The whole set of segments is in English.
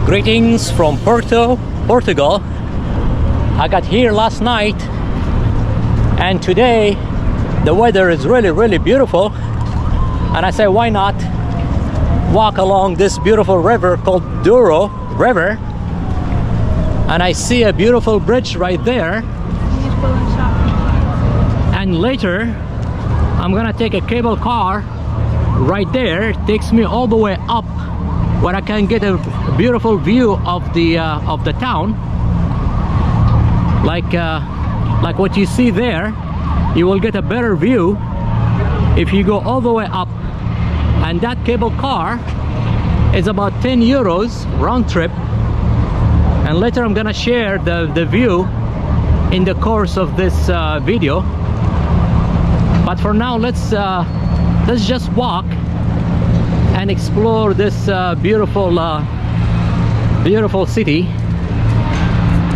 Greetings from Porto, Portugal. I got here last night and today the weather is really beautiful, and I say why not walk along this beautiful river called Douro River, and I see a beautiful bridge right there, and later I'm gonna take a cable car right there. It takes me all the way up where I can get a beautiful view of the town, like what you see there. You will get a better view if you go all the way up, and that cable car is about 10 euros round trip, and later I'm gonna share the view in the course of this video. But for now, let's just walk and explore this beautiful city.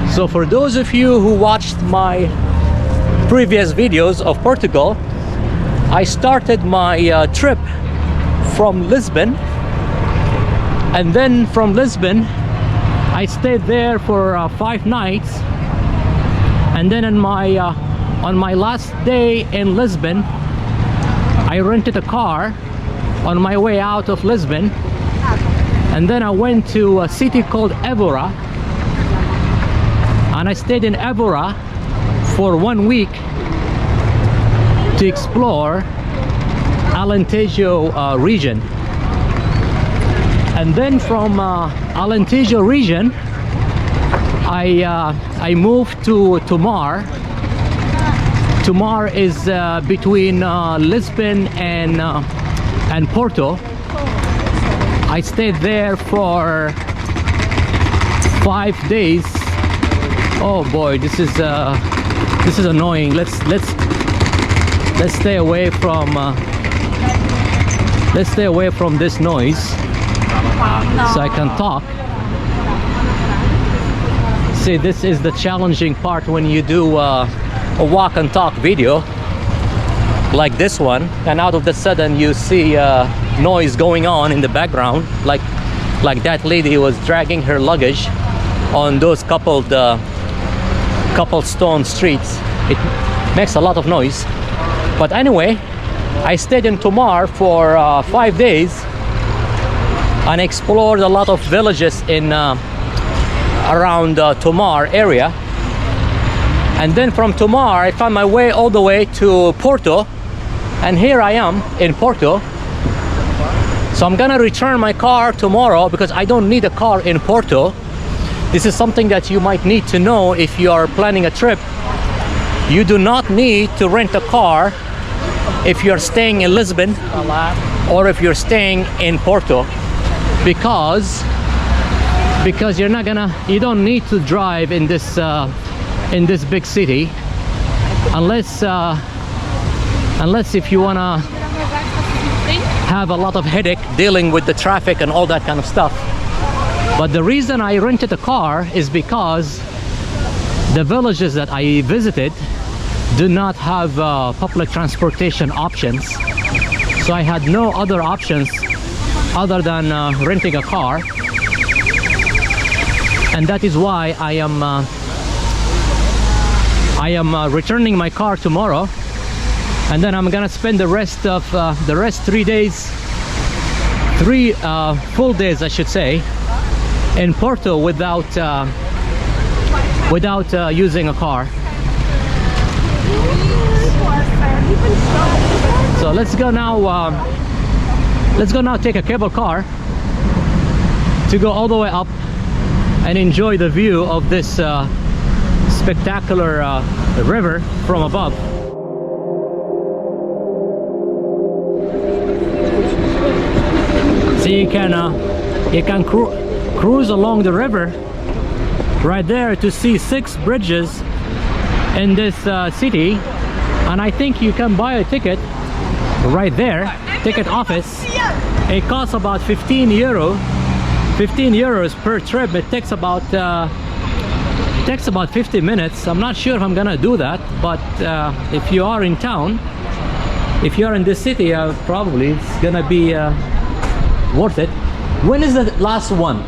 So for those of you who watched my previous videos of Portugal, I started my trip from Lisbon, and then from Lisbon I stayed there for 5 nights, and then on my last day in Lisbon I rented a car on my way out of Lisbon, and then I went to a city called Évora, and I stayed in Évora for 1 week to explore Alentejo region. And then from Alentejo region I moved to Tomar. Tomar is between Lisbon and Porto. I stayed there for 5 days. Oh boy, this is annoying. Let's stay away from this noise so I can talk. See, this is the challenging part when you do a walk and talk video like this one, and out of the sudden you see noise going on in the background, like that lady was dragging her luggage on those cobblestone streets. It makes a lot of noise. But anyway, I stayed in Tomar for 5 days and explored a lot of villages in around Tomar area. And then from Tomar I found my way all the way to Porto, and here I am in Porto. So I'm gonna return my car tomorrow because I don't need a car in Porto. This is something that you might need to know if you are planning a trip. You do not need to rent a car if you're staying in Lisbon or if you're staying in Porto, because you don't need to drive in this big city unless if you wanna have a lot of headache dealing with the traffic and all that kind of stuff. But the reason I rented a car is because the villages that I visited do not have public transportation options, so I had no other options other than renting a car, and that is why I am returning my car tomorrow, and then I'm gonna spend the rest 3 days, 3 full days I should say, in Porto without using a car. So let's go now take a cable car to go all the way up and enjoy the view of this spectacular river from above. So you can cruise along the river right there to see 6 bridges in this city, and I think you can buy a ticket right there, ticket office. It costs about 15 euros per trip. It takes about 50 minutes. I'm not sure if I'm gonna do that, but if you are in town, if you're in this city, probably it's gonna be worth it. When is the last one?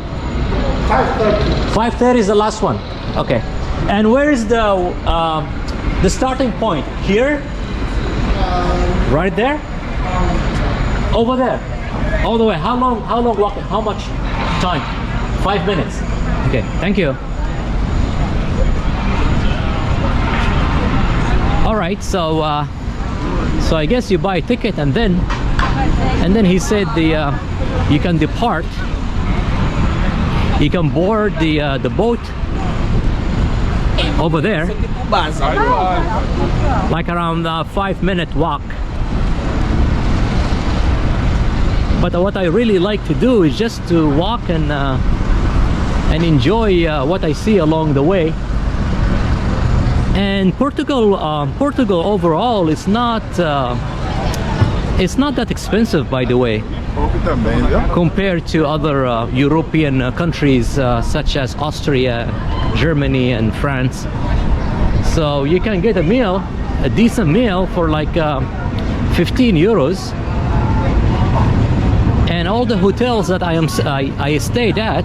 5:30. 5:30 is the last one. Okay. And where is the starting point? Here? Right there? Over there? All the way. How long walking? How much time? 5 minutes. Okay, thank you. All right, so I guess you buy a ticket and then he said you can depart. You can board the boat over there, like around a 5-minute walk. But what I really like to do is just to walk and enjoy what I see along the way. And Portugal overall is not that expensive, by the way, compared to other European countries such as Austria, Germany and France. So you can get a decent meal for like 15 euros. And all the hotels that I stayed at,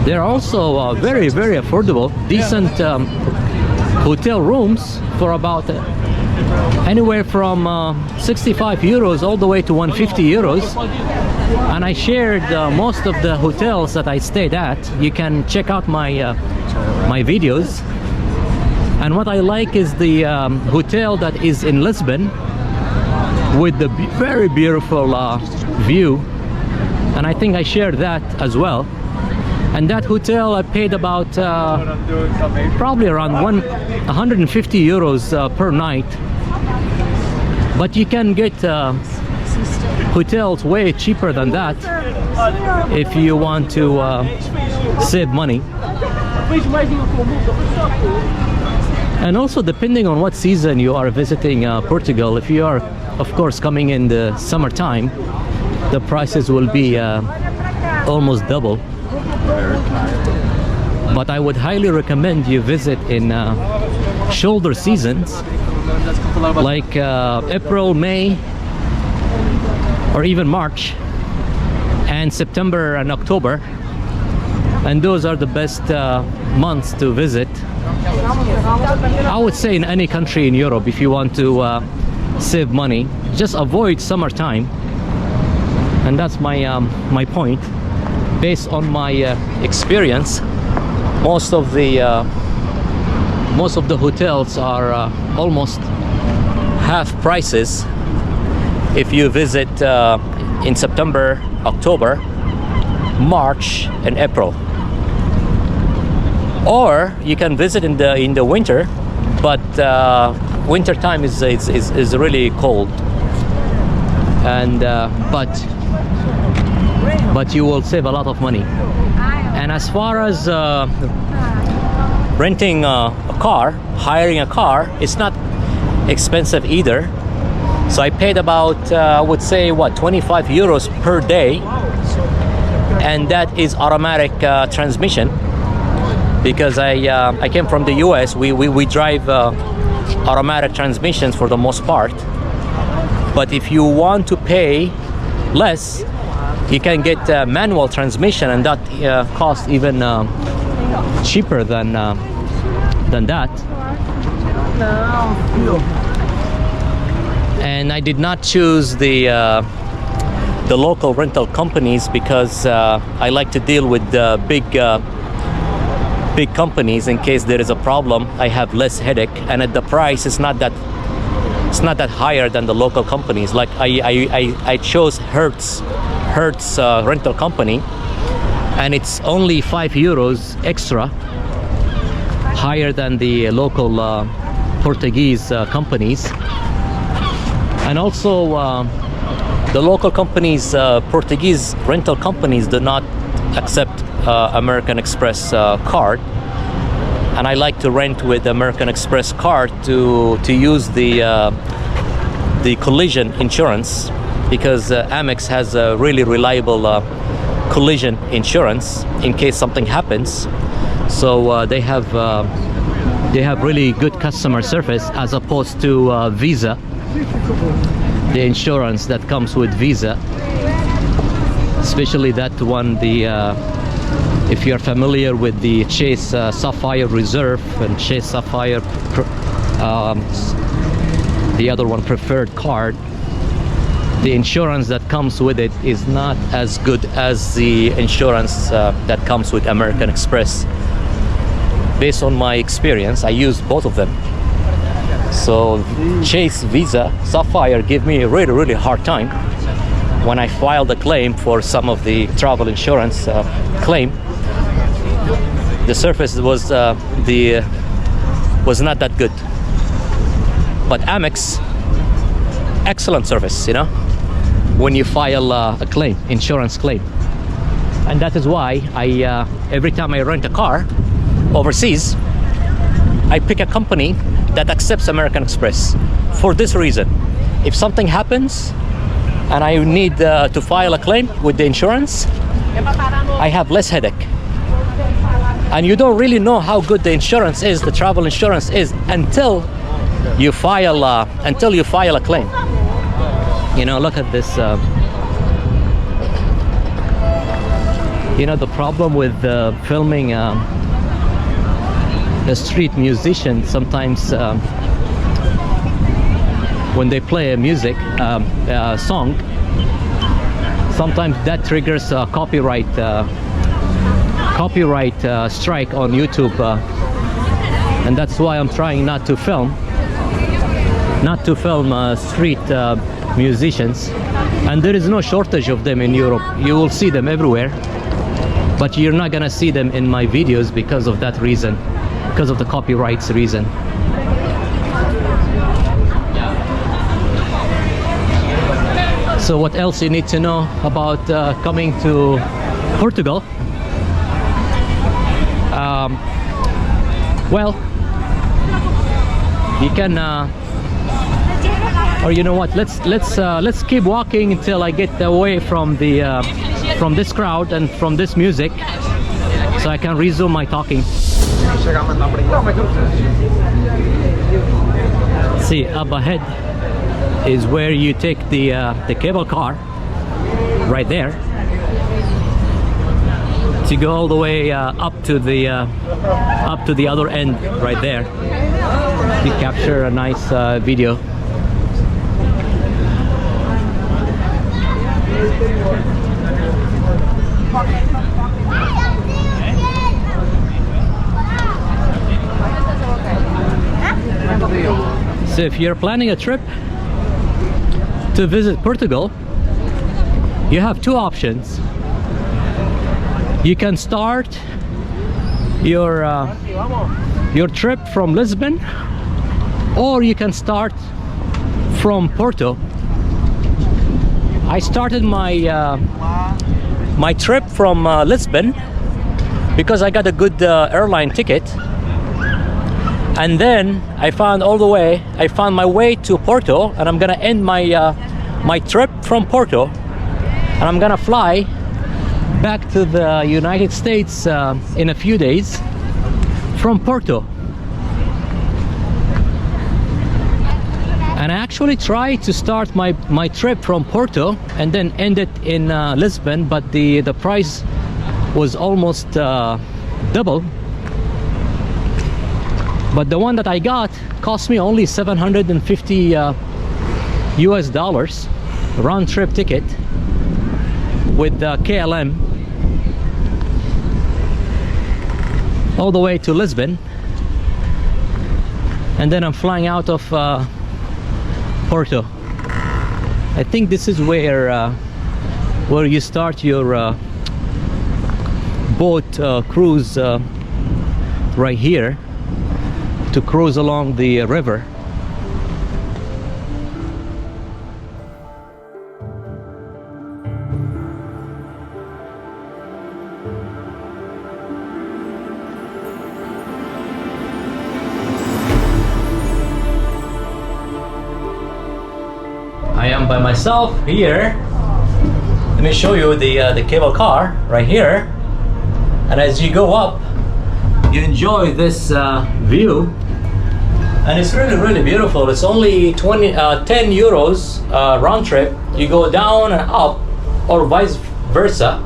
they're also very, very affordable, decent hotel rooms for about anywhere from 65 euros all the way to 150 euros. And I shared most of the hotels that I stayed at. You can check out my videos. And what I like is the hotel that is in Lisbon with the very beautiful view, and I think I shared that as well. And that hotel I paid about probably around 150 euros per night. But you can get hotels way cheaper than that if you want to save money. And also, depending on what season you are visiting Portugal, if you are of course coming in the summertime, the prices will be almost double. But I would highly recommend you visit in shoulder seasons like April, May, or even March, and September and October. And those are the best months to visit, I would say, in any country in Europe. If you want to save money, just avoid summertime. And that's my point. Based on my experience, most of the hotels are almost half prices if you visit in September, October, March and April. Or you can visit in the winter, but winter time is really cold, and but you will save a lot of money. And as far as renting a car, hiring a car, it's not expensive either. So I paid about I would say 25 euros per day, and that is automatic transmission. Because I came from the US, we drive automatic transmissions for the most part. But if you want to pay less, you can get manual transmission, and that costs even cheaper than that. And I did not choose the local rental companies because I like to deal with the big companies. In case there is a problem, I have less headache, and at the price it's not that higher than the local companies. Like I chose Hertz rental company, and it's only 5 euros extra higher than the local Portuguese companies. And also the local companies, Portuguese rental companies, do not accept American Express card, and I like to rent with American Express card to use the collision insurance, because Amex has a really reliable collision insurance in case something happens. So they have really good customer service, as opposed to Visa, the insurance that comes with Visa, especially that one, the If you're familiar with the Chase Sapphire Reserve and Chase Sapphire, the other one, Preferred card, the insurance that comes with it is not as good as the insurance that comes with American Express. Based on my experience, I used both of them. So Chase Visa Sapphire gave me a really hard time when I filed a claim for some of the travel insurance claim. The service was not that good. But Amex, excellent service, you know, when you file a claim, insurance claim. And that is why I every time I rent a car overseas, I pick a company that accepts American Express. For this reason, if something happens and I need to file a claim with the insurance, I have less headache. And you don't really know how good the insurance is, the travel insurance is, until you file a claim. You know, look at this. You know, the problem with filming the street musicians, sometimes when they play a music song, sometimes that triggers a copyright strike on YouTube, and that's why I'm trying not to film street musicians. And there is no shortage of them in Europe. You will see them everywhere, but you're not gonna see them in my videos because of that reason, because of the copyrights reason. So what else you need to know about coming to Portugal? Well, you can or you know what, let's keep walking until I get away from the from this crowd and from this music, so I can resume my talking. See, up ahead is where you take the cable car, right there, to go all the way up to the other end, right there, to capture a nice video. So if you're planning a trip to visit Portugal, you have two options. You can start your trip from Lisbon, or you can start from Porto. I started my trip from Lisbon because I got a good airline ticket, and then I found my way to Porto, and I'm gonna end my trip from Porto, and I'm gonna fly back to the United States in a few days from Porto. And I actually tried to start my trip from Porto and then end it in Lisbon, but the price was almost double. But the one that I got cost me only $750 US round trip ticket with KLM all the way to Lisbon, and then I'm flying out of Porto. I think this is where you start your boat cruise, right here, to cruise along the river. I am by myself here. Let me show you the cable car right here, and as you go up, you enjoy this view, and it's really beautiful. It's only 10 euros round trip. You go down and up, or vice versa.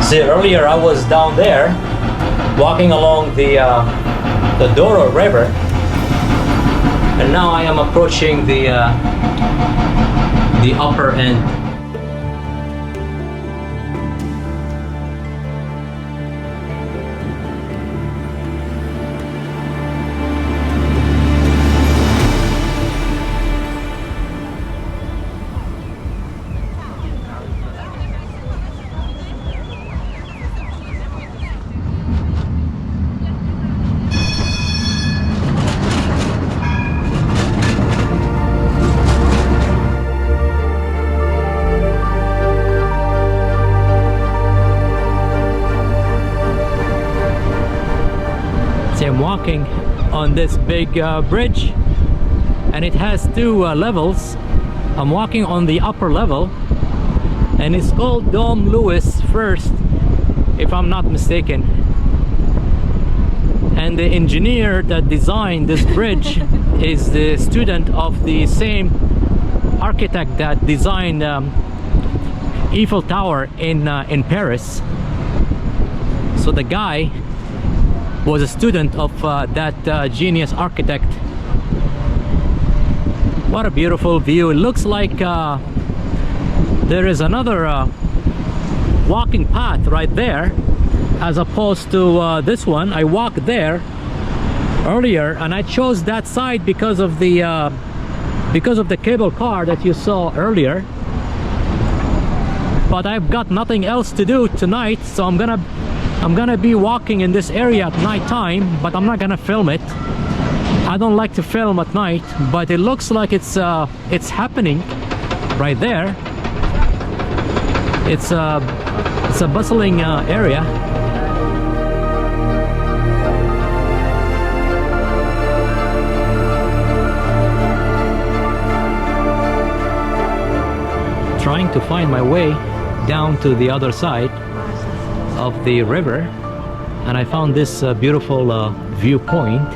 See, earlier I was down there walking along the Douro River, and now I am approaching the upper end. I'm walking on this big bridge, and it has two levels. I'm walking on the upper level, and it's called Dom Louis First, if I'm not mistaken. And the engineer that designed this bridge is the student of the same architect that designed Eiffel Tower in Paris. So the guy was a student of that genius architect. What a beautiful view. It looks like there is another walking path right there, as opposed to this one. I walked there earlier, and I chose that side because of the cable car that you saw earlier. But I've got nothing else to do tonight, so I'm gonna be walking in this area at night time, but I'm not gonna film it. I don't like to film at night, but it looks like it's happening right there. It's a bustling area. Trying to find my way down to the other side of the river, and I found this beautiful viewpoint.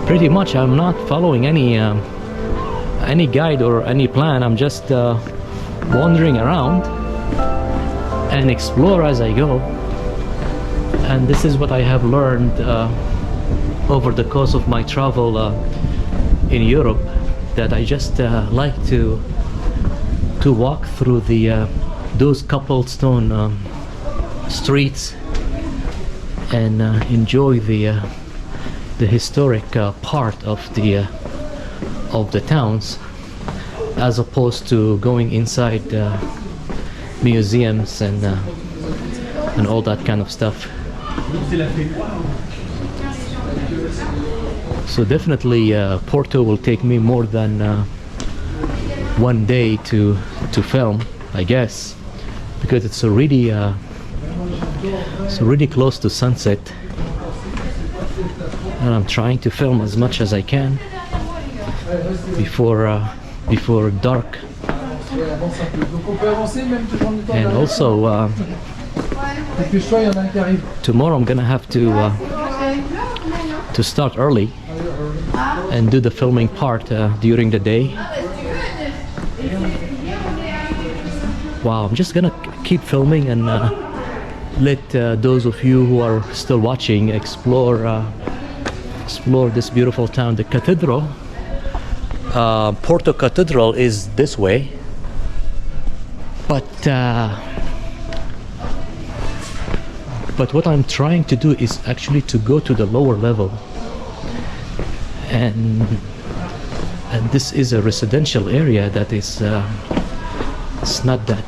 Pretty much I'm not following any guide or any plan. I'm just wandering around and explore as I go. And this is what I have learned over the course of my travel in Europe, that I just like to walk through those cobblestone streets and enjoy the historic part of the towns, as opposed to going inside museums and all that kind of stuff. So definitely Porto will take me more than 1 day to film, I guess, because it's already close to sunset, and I'm trying to film as much as I can before dark. And also tomorrow I'm gonna have to start early and do the filming part during the day. Wow, I'm just gonna keep filming and let those of you who are still watching explore this beautiful town. The cathedral, Porto Cathedral, is this way, but what I'm trying to do is actually to go to the lower level, and this is a residential area that is it's not that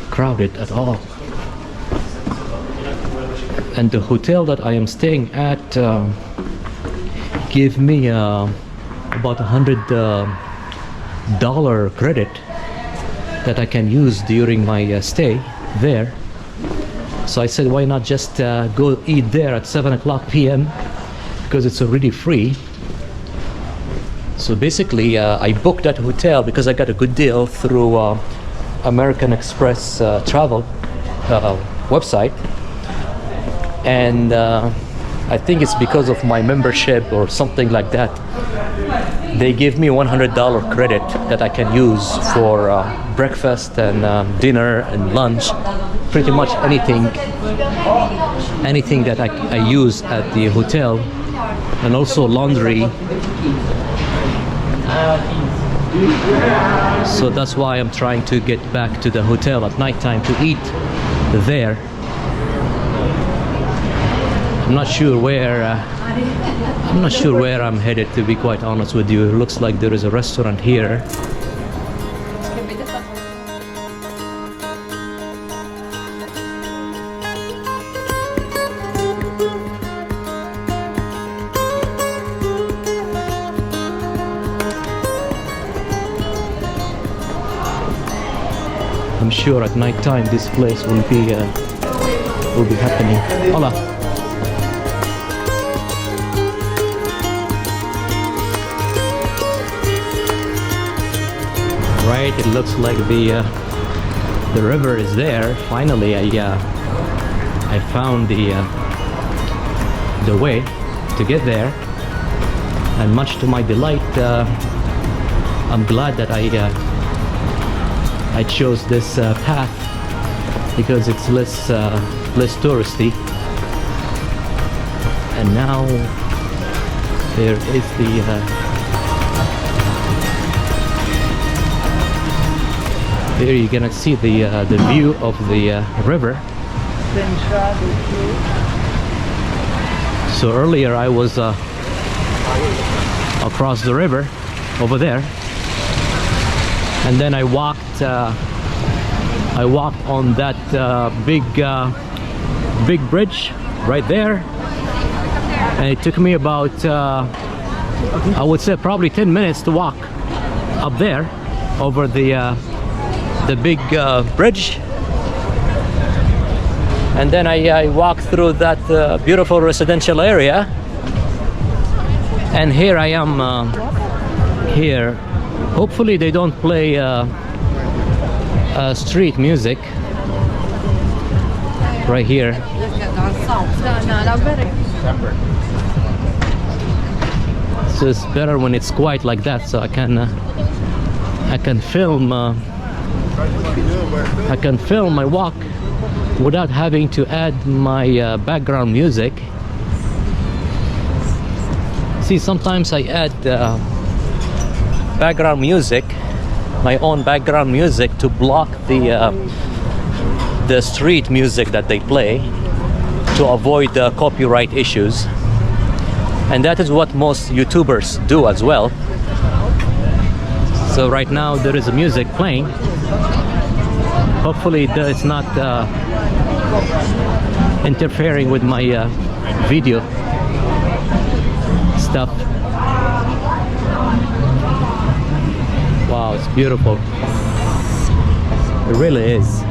crowded at all. And the hotel that I am staying at gave me about $100 credit that I can use during my stay there. So I said, why not just go eat there at 7:00 p.m. because it's already free. So basically I booked that hotel because I got a good deal through American Express travel website, and I think it's because of my membership or something like that. they give me $100 credit that I can use for breakfast and dinner and lunch. Pretty much anything that I use at the hotel, and also laundry. So that's why I'm trying to get back to the hotel at nighttime to eat there. I'm not sure where I'm headed, to be quite honest with you. It looks like there is a restaurant here. I'm sure at night time this place will be happening. Hola. Right, it looks like the river is there. Finally, I found the way to get there, and much to my delight, I'm glad that I chose this path because it's less touristy. And now there is there you're gonna see the view of the river. So earlier I was across the river over there, and then I walked on that big bridge right there, and it took me about I would say probably 10 minutes to walk up there over the big bridge. And then I walked through that beautiful residential area, and here I am here. Hopefully they don't play street music right here. So it's better when it's quiet like that, so I can film my walk without having to add my background music. See, sometimes I add background music, my own background music, to block the street music that they play, to avoid copyright issues. And that is what most YouTubers do as well. So right now there is a music playing. Hopefully it's not interfering with my video stuff. Wow, it's beautiful. It really is.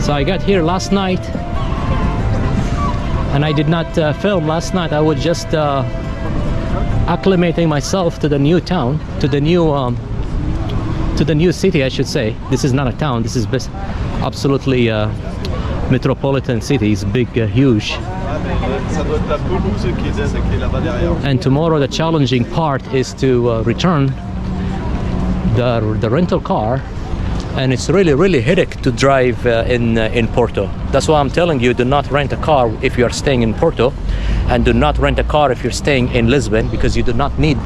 So I got here last night, and I did not film last night. I was just acclimating myself to the new town, to the new city, I should say. This is not a town. This is absolutely metropolitan city. It's big, huge. And tomorrow the challenging part is to return the rental car. And it's really headache to drive in Porto. That's why I'm telling you, do not rent a car if you are staying in Porto, and do not rent a car if you're staying in Lisbon, because you do not need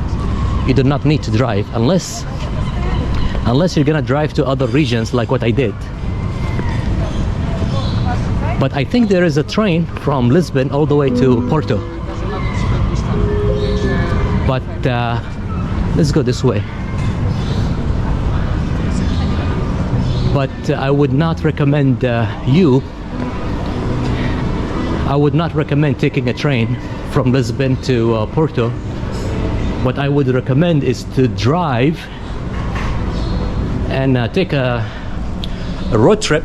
to drive unless you're gonna drive to other regions like what I did. But I think there is a train from Lisbon all the way to Porto. But let's go this way. But I would not recommend I would not recommend taking a train from Lisbon to Porto, what I would recommend is to drive and take a road trip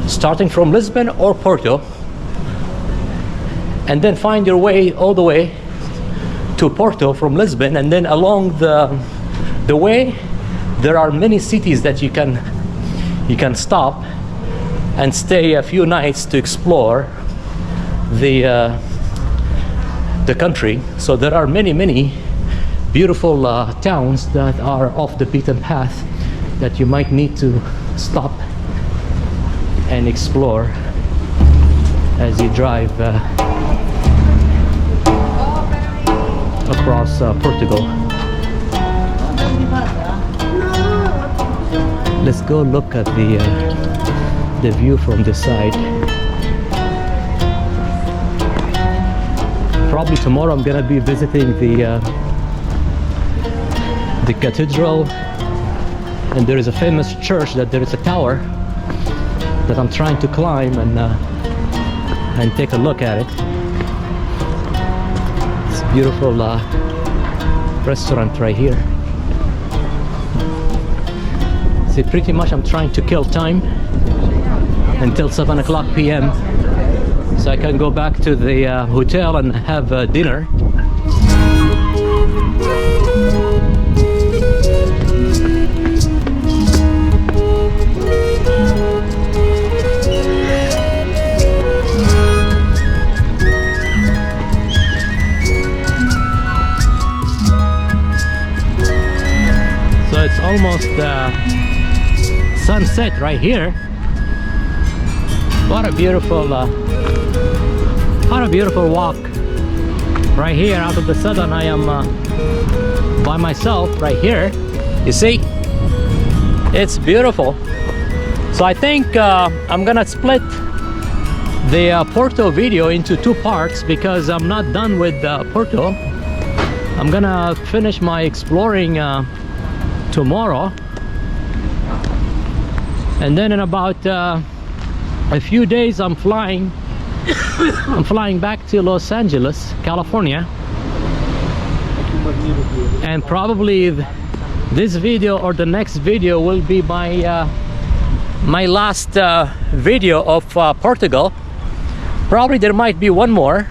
starting from Lisbon or Porto, and then find your way all the way to Porto from Lisbon, and then along the way there are many cities that you can stop and stay a few nights to explore the country. So there are many beautiful towns that are off the beaten path that you might need to stop and explore as you drive across Portugal. Let's go look at the view from this side. Probably tomorrow I'm gonna be visiting the cathedral, and there is a famous church that there is a tower that I'm trying to climb and take a look at it. It's a beautiful restaurant right here. See, pretty much I'm trying to kill time until 7 o'clock p.m. so I can go back to the hotel and have dinner. So it's almost sunset right here. What a beautiful walk right here out of the sun. I am by myself right here. You see, it's beautiful. So I think I'm gonna split the Porto video into two parts because I'm not done with Porto. I'm gonna finish my exploring tomorrow, and then in about a few days I'm flying back to Los Angeles, California, and probably this video or the next video will be my last video of Portugal. Probably there might be one more.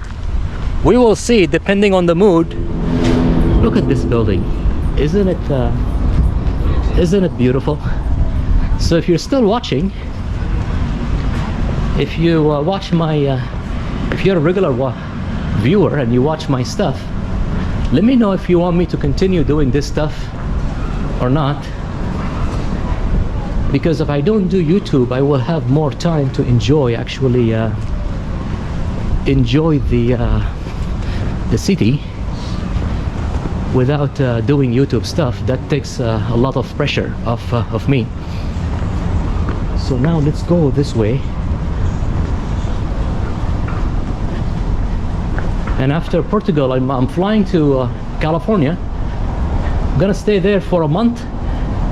We will see, depending on the mood. Look at this building. Isn't it beautiful? So if you're still watching, if you watch my if you're a regular viewer and you watch my stuff, let me know if you want me to continue doing this stuff or not, because if I don't do YouTube I will have more time to actually enjoy the city without doing YouTube stuff. That takes a lot of pressure off of me. So now let's go this way, and after Portugal I'm flying to California. I'm gonna stay there for a month,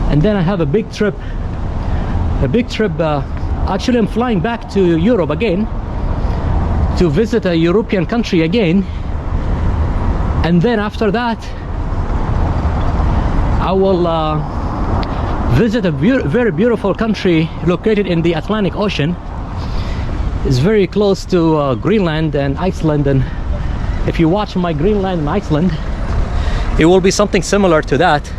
and then I have a big trip. Actually I'm flying back to Europe again to visit a European country again, and then after that I will visit a very beautiful country located in the Atlantic Ocean. It's very close to Greenland and Iceland, and if you watch my Greenland and Iceland, it will be something similar to that.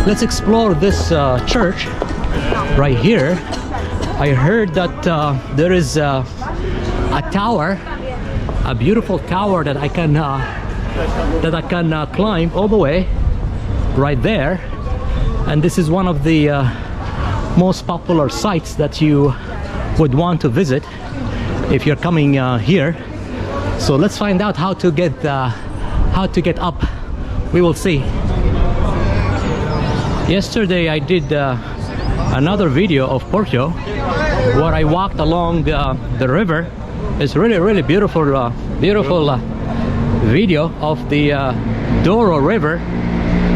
let's explore this church right here. I heard that there is a tower, a beautiful tower that I can climb all the way right there, and this is one of the most popular sites that you would want to visit if you're coming here. So let's find out how to get up. We will see. Yesterday I did another video of Porto where I walked along the river. It's really beautiful video of the Douro River,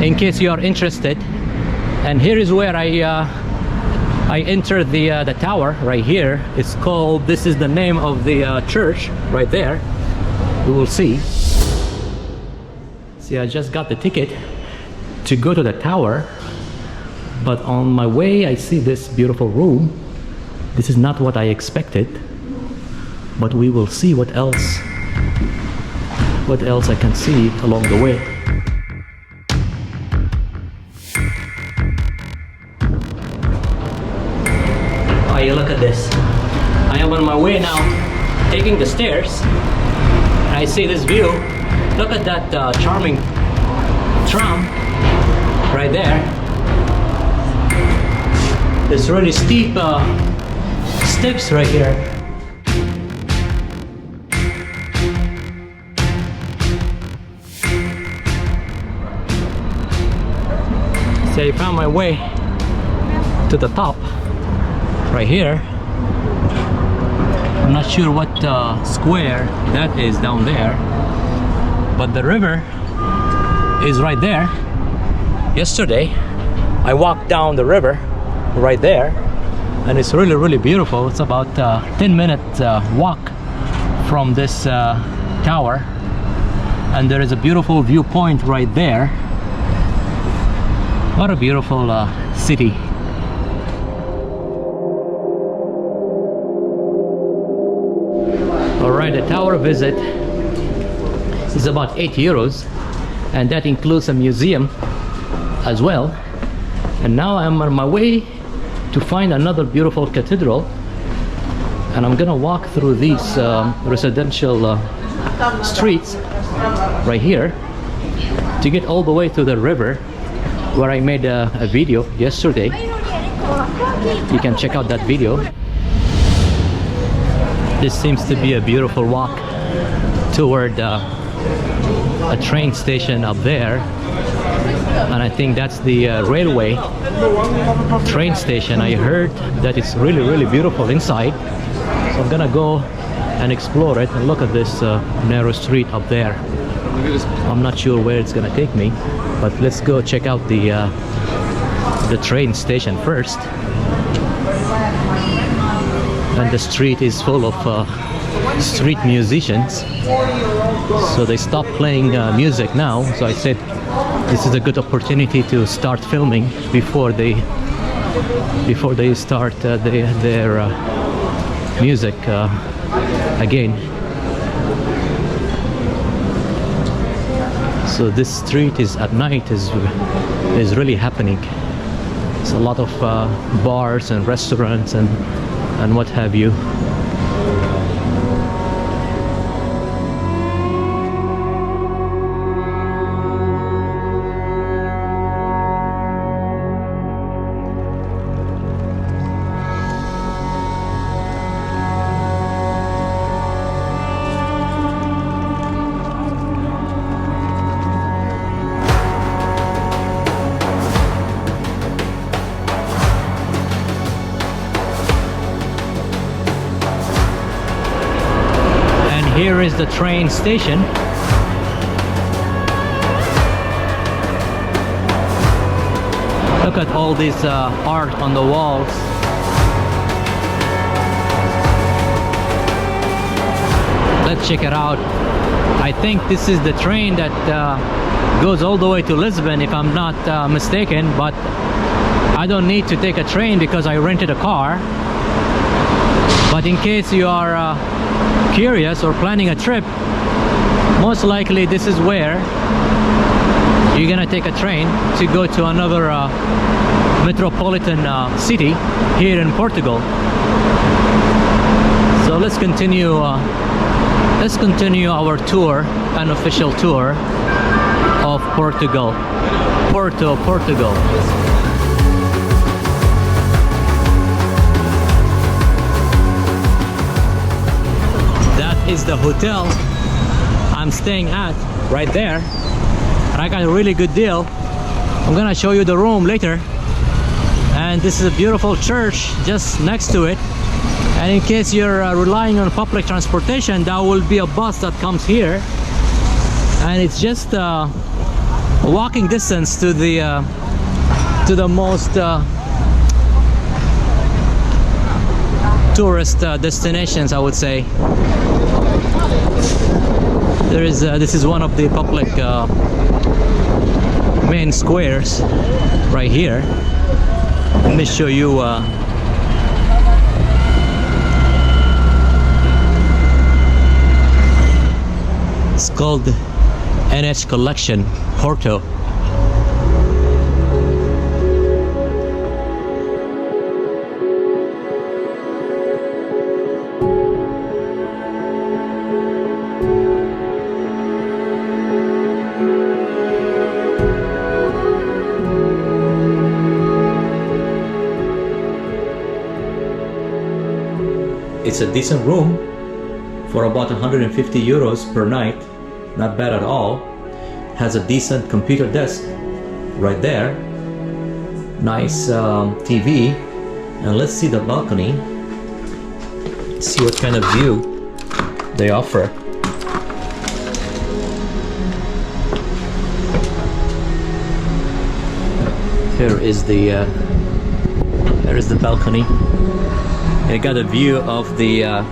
in case you are interested. And here is where I entered the tower right here. It's called, this is the name of the church right there. We will see. See, I just got the ticket to go to the tower, but on my way I see this beautiful room. This is not what I expected, but we will see what else I can see along the way. Oh, you look at this. I am on my way now, taking the stairs, and I see this view. Look at that charming tram right there. There's really steep steps right here. So I found my way to the top right here. I'm not sure what square that is down there, but the river is right there. Yesterday I walked down the river right there, and it's really beautiful. It's about 10-minute walk from this tower, and there is a beautiful viewpoint right there. What a beautiful city. Alright, the tower visit is about 8 euros, and that includes a museum as well. And now I'm on my way to find another beautiful cathedral, and I'm gonna walk through these residential streets right here to get all the way to the river where I made a video yesterday. You can check out that video. This seems to be a beautiful walk toward a train station up there, and I think that's the railway train station. I heard that it's really beautiful inside, so I'm gonna go and explore it and look at this narrow street up there. I'm not sure where it's gonna take me, but let's go check out the train station first. And the street is full of street musicians, so they stopped playing music now. So I said this is a good opportunity to start filming before they start their music again. So this street is at night is really happening. It's a lot of bars and restaurants and what have you. Here is the train station. Look at all this art on the walls. Let's check it out. I think this is the train that goes all the way to Lisbon, if I'm not mistaken, but I don't need to take a train because I rented a car. But in case you are curious or planning a trip, most likely this is where you're gonna take a train to go to another metropolitan city here in Portugal. So let's continue our tour, unofficial tour of Portugal. Portugal. That is the hotel I'm staying at right there, and I got a really good deal. I'm gonna show you the room later. And this is a beautiful church just next to it. And in case you're relying on public transportation, there will be a bus that comes here, and it's just a walking distance to the most tourist destinations, I would say. This is one of the public main squares right here. Let me show you. It's called NH Collection Porto. It's a decent room for about 150 euros per night. Not bad at all. Has a decent computer desk right there. Nice TV. And let's see the balcony. See what kind of view they offer. Here is the balcony. I got a view of the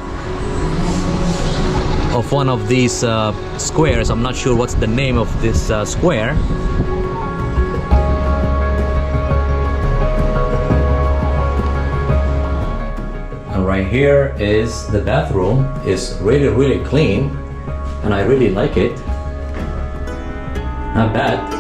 of one of these squares. I'm not sure what's the name of this square. And right here is the bathroom. It's really clean, and I really like it. Not bad.